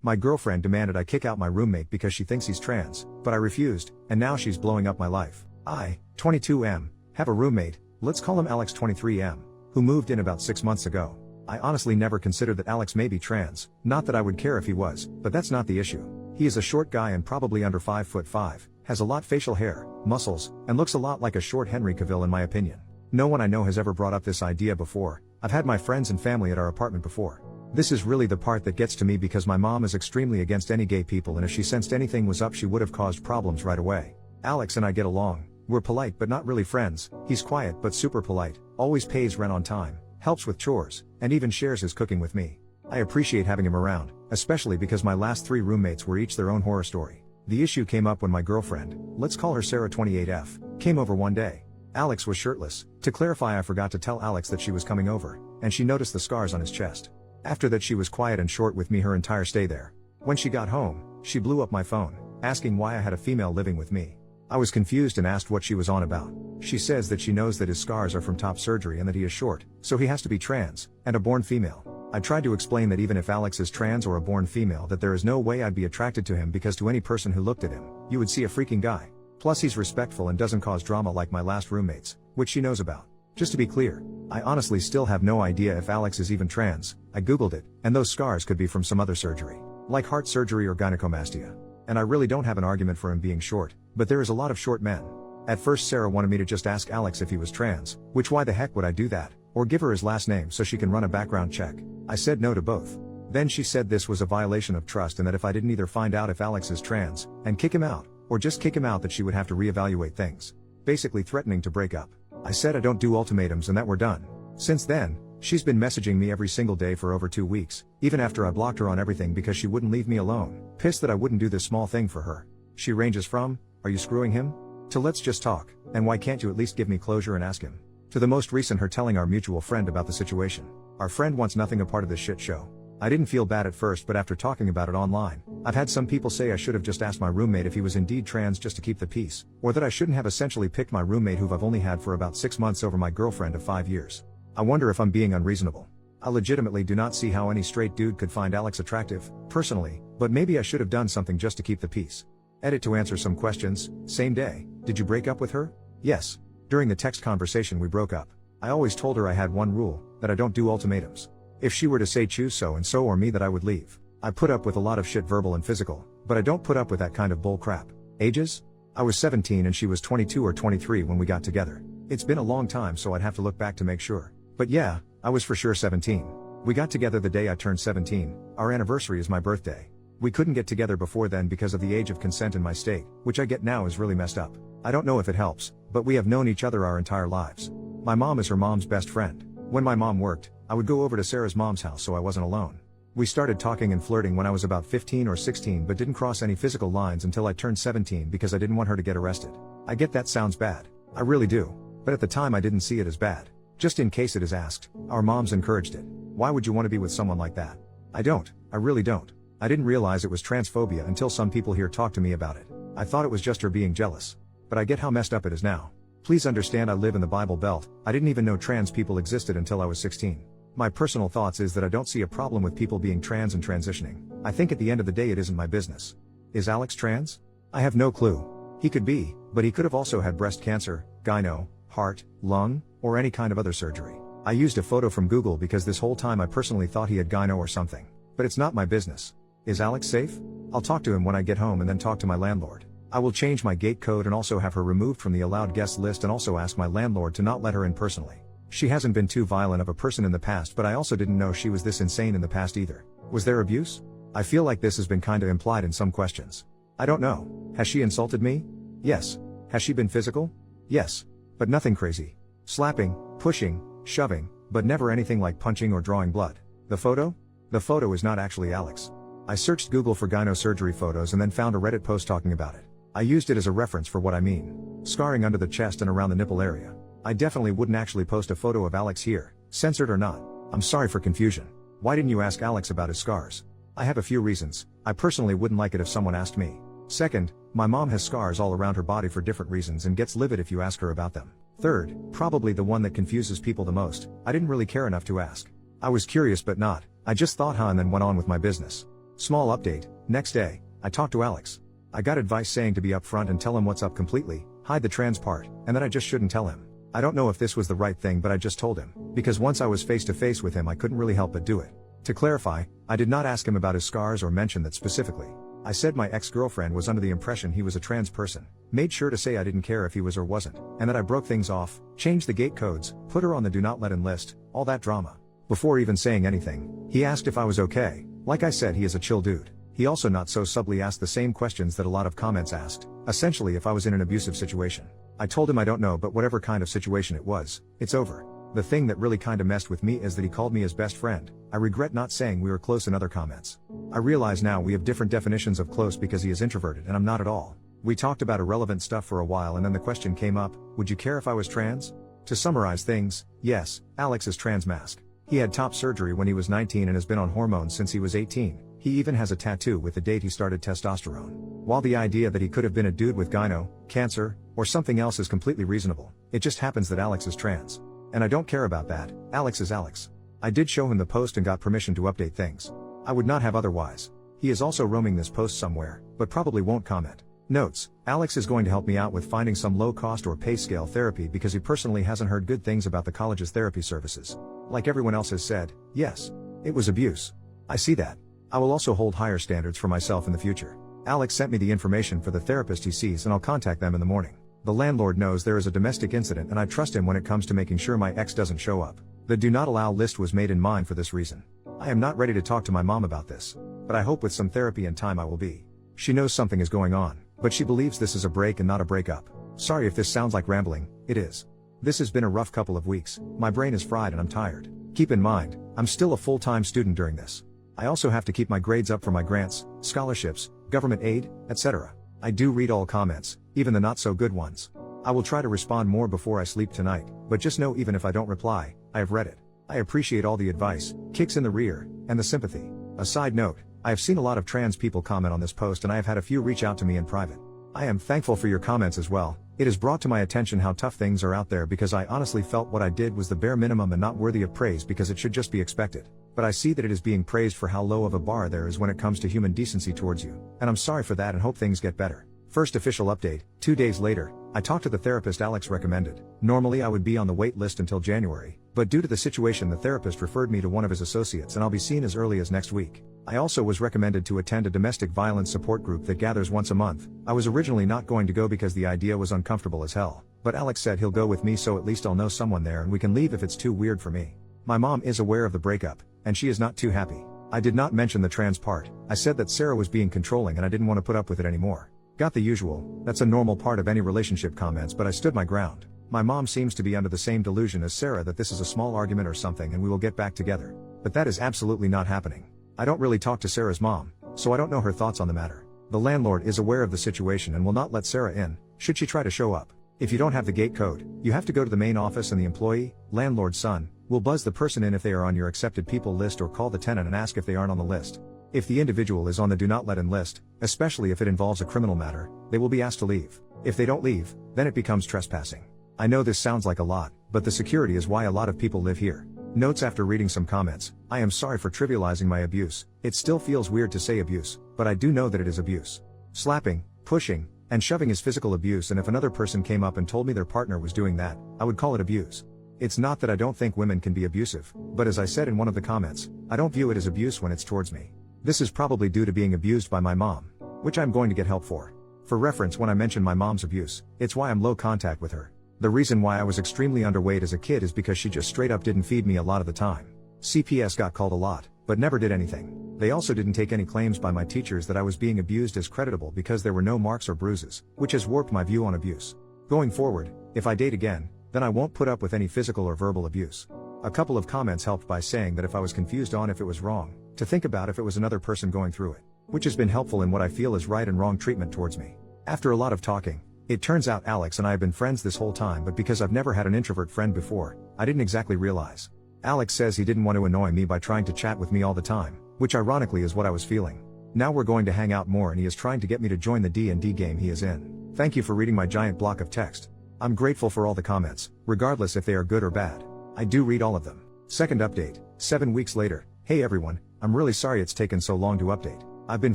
My girlfriend demanded I kick out my roommate because she thinks he's trans, but I refused, and now she's blowing up my life. I, 22M, have a roommate, let's call him Alex 23M, who moved in about 6 months ago. I honestly never considered that Alex may be trans, not that I would care if he was, but that's not the issue. He is a short guy and probably under 5'5", has a lot facial hair, muscles, and looks a lot like a short Henry Cavill in my opinion. No one I know has ever brought up this idea before. I've had my friends and family at our apartment before. This is really the part that gets to me because my mom is extremely against any gay people, and if she sensed anything was up she would have caused problems right away. Alex and I get along. We're polite but not really friends. He's quiet but super polite, always pays rent on time, helps with chores, and even shares his cooking with me. I appreciate having him around, especially because my last 3 roommates were each their own horror story. The issue came up when my girlfriend, let's call her Sarah 28F, came over one day. Alex was shirtless. To clarify, I forgot to tell Alex that she was coming over, and she noticed the scars on his chest. After that she was quiet and short with me her entire stay there. When she got home, she blew up my phone, asking why I had a female living with me. I was confused and asked what she was on about. She says that she knows that his scars are from top surgery and that he is short, so he has to be trans, and a born female. I tried to explain that even if Alex is trans or a born female, that there is no way I'd be attracted to him because to any person who looked at him, you would see a freaking guy. Plus he's respectful and doesn't cause drama like my last roommates, which she knows about. Just to be clear, I honestly still have no idea if Alex is even trans. I googled it, and those scars could be from some other surgery, like heart surgery or gynecomastia. And I really don't have an argument for him being short, but there is a lot of short men. At first Sarah wanted me to just ask Alex if he was trans, which why the heck would I do that, or give her his last name so she can run a background check. I said no to both. Then she said this was a violation of trust and that if I didn't either find out if Alex is trans, and kick him out, or just kick him out that she would have to reevaluate things. Basically threatening to break up. I said I don't do ultimatums and that we're done. Since then, she's been messaging me every single day for over 2 weeks, even after I blocked her on everything because she wouldn't leave me alone, pissed that I wouldn't do this small thing for her. She ranges from, "Are you screwing him?" to "Let's just talk, and why can't you at least give me closure and ask him?" to the most recent her telling our mutual friend about the situation. Our friend wants nothing a part of this shit show. I didn't feel bad at first, but after talking about it online, I've had some people say I should have just asked my roommate if he was indeed trans just to keep the peace, or that I shouldn't have essentially picked my roommate who I've only had for about 6 months over my girlfriend of 5 years. I wonder if I'm being unreasonable. I legitimately do not see how any straight dude could find Alex attractive, personally, but maybe I should have done something just to keep the peace. Edit to answer some questions. Same day, did you break up with her? Yes. During the text conversation we broke up. I always told her I had one rule, that I don't do ultimatums. If she were to say choose so and so or me, that I would leave. I put up with a lot of shit, verbal and physical, but I don't put up with that kind of bull crap. Ages? I was 17 and she was 22 or 23 when we got together. It's been a long time, so I'd have to look back to make sure. But yeah, I was for sure 17. We got together the day I turned 17, our anniversary is my birthday. We couldn't get together before then because of the age of consent in my state, which I get now is really messed up. I don't know if it helps, but we have known each other our entire lives. My mom is her mom's best friend. When my mom worked, I would go over to Sarah's mom's house so I wasn't alone. We started talking and flirting when I was about 15 or 16 but didn't cross any physical lines until I turned 17 because I didn't want her to get arrested. I get that sounds bad. I really do. But at the time I didn't see it as bad. Just in case it is asked, our moms encouraged it. Why would you want to be with someone like that? I don't. I really don't. I didn't realize it was transphobia until some people here talked to me about it. I thought it was just her being jealous. But I get how messed up it is now. Please understand I live in the Bible Belt. I didn't even know trans people existed until I was 16. My personal thoughts is that I don't see a problem with people being trans and transitioning. I think at the end of the day it isn't my business. Is Alex trans? I have no clue. He could be, but he could have also had breast cancer, gyno, heart, lung, or any kind of other surgery. I used a photo from Google because this whole time I personally thought he had gyno or something. But it's not my business. Is Alex safe? I'll talk to him when I get home and then talk to my landlord. I will change my gate code and also have her removed from the allowed guest list and also ask my landlord to not let her in personally. She hasn't been too violent of a person in the past, but I also didn't know she was this insane in the past either. Was there abuse? I feel like this has been kinda implied in some questions. I don't know. Has she insulted me? Yes. Has she been physical? Yes. But nothing crazy. Slapping, pushing, shoving, but never anything like punching or drawing blood. The photo? The photo is not actually Alex. I searched Google for gyno surgery photos and then found a Reddit post talking about it. I used it as a reference for what I mean. Scarring under the chest and around the nipple area. I definitely wouldn't actually post a photo of Alex here, censored or not. I'm sorry for confusion. Why didn't you ask Alex about his scars? I have a few reasons. I personally wouldn't like it if someone asked me. Second, my mom has scars all around her body for different reasons and gets livid if you ask her about them. Third, probably the one that confuses people the most, I didn't really care enough to ask. I was curious but not. I just thought and then went on with my business. Small update, next day, I talked to Alex. I got advice saying to be upfront and tell him what's up completely, hide the trans part, and that I just shouldn't tell him. I don't know if this was the right thing, but I just told him, because once I was face to face with him I couldn't really help but do it. To clarify, I did not ask him about his scars or mention that specifically. I said my ex-girlfriend was under the impression he was a trans person, made sure to say I didn't care if he was or wasn't, and that I broke things off, changed the gate codes, put her on the do not let in list, all that drama. Before even saying anything, he asked if I was okay. Like I said, he is a chill dude. He also not so subtly asked the same questions that a lot of comments asked, essentially if I was in an abusive situation. I told him I don't know, but whatever kind of situation it was, it's over. The thing that really kinda messed with me is that he called me his best friend. I regret not saying we were close in other comments. I realize now we have different definitions of close because he is introverted and I'm not at all. We talked about irrelevant stuff for a while and then the question came up, would you care if I was trans? To summarize things, yes, Alex is trans mask. He had top surgery when he was 19 and has been on hormones since he was 18. He even has a tattoo with the date he started testosterone. While the idea that he could have been a dude with gyno, cancer, or something else is completely reasonable, it just happens that Alex is trans. And I don't care about that, Alex is Alex. I did show him the post and got permission to update things. I would not have otherwise. He is also roaming this post somewhere, but probably won't comment. Notes, Alex is going to help me out with finding some low-cost or pay scale therapy because he personally hasn't heard good things about the college's therapy services. Like everyone else has said, yes, it was abuse. I see that. I will also hold higher standards for myself in the future. Alex sent me the information for the therapist he sees and I'll contact them in the morning. The landlord knows there is a domestic incident and I trust him when it comes to making sure my ex doesn't show up. The do not allow list was made in mind for this reason. I am not ready to talk to my mom about this, but I hope with some therapy and time I will be. She knows something is going on, but she believes this is a break and not a breakup. Sorry if this sounds like rambling, it is. This has been a rough couple of weeks, my brain is fried and I'm tired. Keep in mind, I'm still a full-time student during this. I also have to keep my grades up for my grants, scholarships, government aid, etc. I do read all comments, even the not so good ones. I will try to respond more before I sleep tonight, but just know even if I don't reply, I have read it. I appreciate all the advice, kicks in the rear, and the sympathy. A side note, I have seen a lot of trans people comment on this post and I have had a few reach out to me in private. I am thankful for your comments as well. It has brought to my attention how tough things are out there because I honestly felt what I did was the bare minimum and not worthy of praise because it should just be expected. But I see that it is being praised for how low of a bar there is when it comes to human decency towards you, and I'm sorry for that and hope things get better. First official update, 2 days later, I talked to the therapist Alex recommended. Normally I would be on the wait list until January, but due to the situation the therapist referred me to one of his associates and I'll be seen as early as next week. I also was recommended to attend a domestic violence support group that gathers once a month. I was originally not going to go because the idea was uncomfortable as hell, but Alex said he'll go with me so at least I'll know someone there and we can leave if it's too weird for me. My mom is aware of the breakup, and she is not too happy. I did not mention the trans part. I said that Sarah was being controlling and I didn't want to put up with it anymore. Got the usual, that's a normal part of any relationship comments, but I stood my ground. My mom seems to be under the same delusion as Sarah that this is a small argument or something and we will get back together. But that is absolutely not happening. I don't really talk to Sarah's mom, so I don't know her thoughts on the matter. The landlord is aware of the situation and will not let Sarah in, should she try to show up. If you don't have the gate code, you have to go to the main office and the employee, landlord's son, will buzz the person in if they are on your accepted people list or call the tenant and ask if they aren't on the list. If the individual is on the do not let in list, especially if it involves a criminal matter, they will be asked to leave. If they don't leave, then it becomes trespassing. I know this sounds like a lot, but the security is why a lot of people live here. Notes after reading some comments, I am sorry for trivializing my abuse. It still feels weird to say abuse, but I do know that it is abuse. Slapping, pushing, and shoving is physical abuse, and if another person came up and told me their partner was doing that, I would call it abuse. It's not that I don't think women can be abusive, but as I said in one of the comments, I don't view it as abuse when it's towards me. This is probably due to being abused by my mom, which I'm going to get help for. For reference, when I mention my mom's abuse, it's why I'm low contact with her. The reason why I was extremely underweight as a kid is because she just straight up didn't feed me a lot of the time. CPS got called a lot, but never did anything. They also didn't take any claims by my teachers that I was being abused as creditable because there were no marks or bruises, which has warped my view on abuse. Going forward, if I date again, then I won't put up with any physical or verbal abuse. A couple of comments helped by saying that if I was confused on if it was wrong, to think about if it was another person going through it, which has been helpful in what I feel is right and wrong treatment towards me. After a lot of talking, it turns out Alex and I have been friends this whole time, but because I've never had an introvert friend before, I didn't exactly realize. Alex says he didn't want to annoy me by trying to chat with me all the time, which ironically is what I was feeling. Now we're going to hang out more and he is trying to get me to join the D&D game he is in. Thank you for reading my giant block of text. I'm grateful for all the comments, regardless if they are good or bad. I do read all of them. Second update, 7 weeks later. Hey everyone, I'm really sorry it's taken so long to update. I've been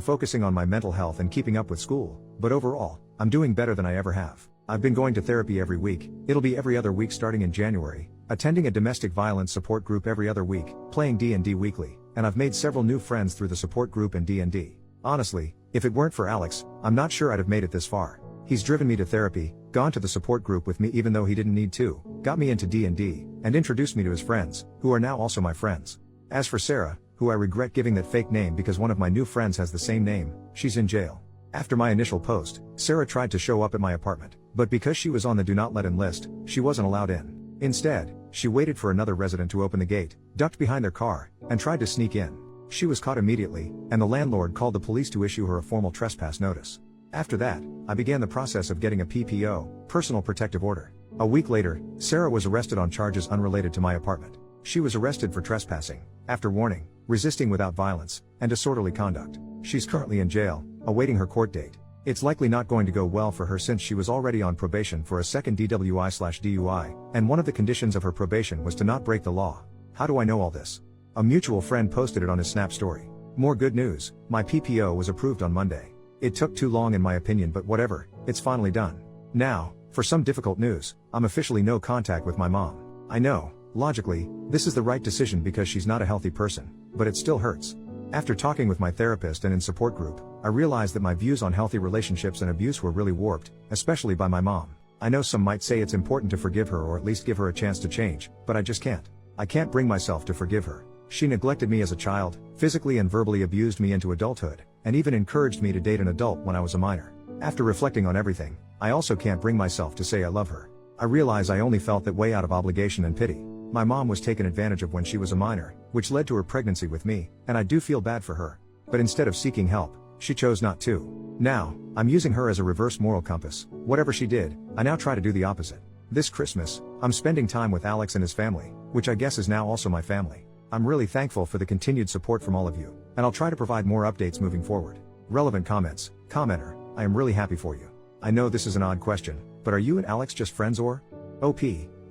focusing on my mental health and keeping up with school, but overall, I'm doing better than I ever have. I've been going to therapy every week, it'll be every other week starting in January, attending a domestic violence support group every other week, playing D&D weekly, and I've made several new friends through the support group and D&D. Honestly, if it weren't for Alex, I'm not sure I'd have made it this far. He's driven me to therapy, gone to the support group with me even though he didn't need to, got me into D&D, and introduced me to his friends, who are now also my friends. As for Sarah, who I regret giving that fake name because one of my new friends has the same name, she's in jail. After my initial post, Sarah tried to show up at my apartment, but because she was on the do not let in list, she wasn't allowed in. Instead, she waited for another resident to open the gate, ducked behind their car, and tried to sneak in. She was caught immediately, and the landlord called the police to issue her a formal trespass notice. After that, I began the process of getting a PPO, personal protective order. A week later, Sarah was arrested on charges unrelated to my apartment. She was arrested for trespassing, after warning, resisting without violence, and disorderly conduct. She's currently in jail, awaiting her court date. It's likely not going to go well for her since she was already on probation for a second DWI/DUI, and one of the conditions of her probation was to not break the law. How do I know all this? A mutual friend posted it on his Snap story. More good news, my PPO was approved on Monday. It took too long in my opinion, but whatever, it's finally done. Now, for some difficult news, I'm officially no contact with my mom. I know, logically, this is the right decision because she's not a healthy person, but it still hurts. After talking with my therapist and in support group, I realized that my views on healthy relationships and abuse were really warped, especially by my mom. I know some might say it's important to forgive her or at least give her a chance to change, but I just can't. I can't bring myself to forgive her. She neglected me as a child, physically and verbally abused me into adulthood, and even encouraged me to date an adult when I was a minor. After reflecting on everything, I also can't bring myself to say I love her. I realize I only felt that way out of obligation and pity. My mom was taken advantage of when she was a minor, which led to her pregnancy with me, and I do feel bad for her. But instead of seeking help, she chose not to. Now, I'm using her as a reverse moral compass. Whatever she did, I now try to do the opposite. This Christmas, I'm spending time with Alex and his family, which I guess is now also my family. I'm really thankful for the continued support from all of you, and I'll try to provide more updates moving forward. Relevant comments. Commenter, I am really happy for you. I know this is an odd question, but are you and Alex just friends or? OP.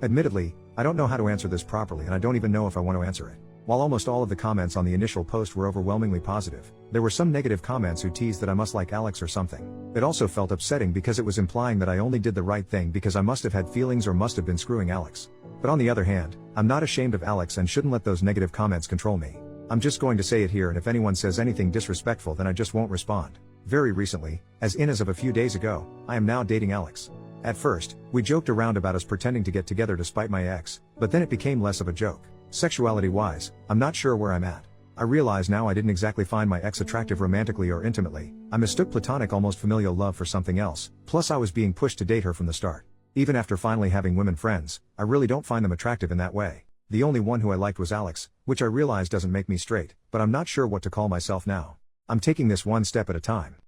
Admittedly, I don't know how to answer this properly and I don't even know if I want to answer it. While almost all of the comments on the initial post were overwhelmingly positive, there were some negative comments who teased that I must like Alex or something. It also felt upsetting because it was implying that I only did the right thing because I must have had feelings or must have been screwing Alex. But on the other hand, I'm not ashamed of Alex and shouldn't let those negative comments control me. I'm just going to say it here, and if anyone says anything disrespectful then I just won't respond. Very recently, as of a few days ago, I am now dating Alex. At first, we joked around about us pretending to get together despite my ex, but then it became less of a joke. Sexuality-wise, I'm not sure where I'm at. I realize now I didn't exactly find my ex attractive romantically or intimately. I mistook platonic, almost familial love for something else, plus I was being pushed to date her from the start. Even after finally having women friends, I really don't find them attractive in that way. The only one who I liked was Alex, which I realize doesn't make me straight, but I'm not sure what to call myself now. I'm taking this one step at a time.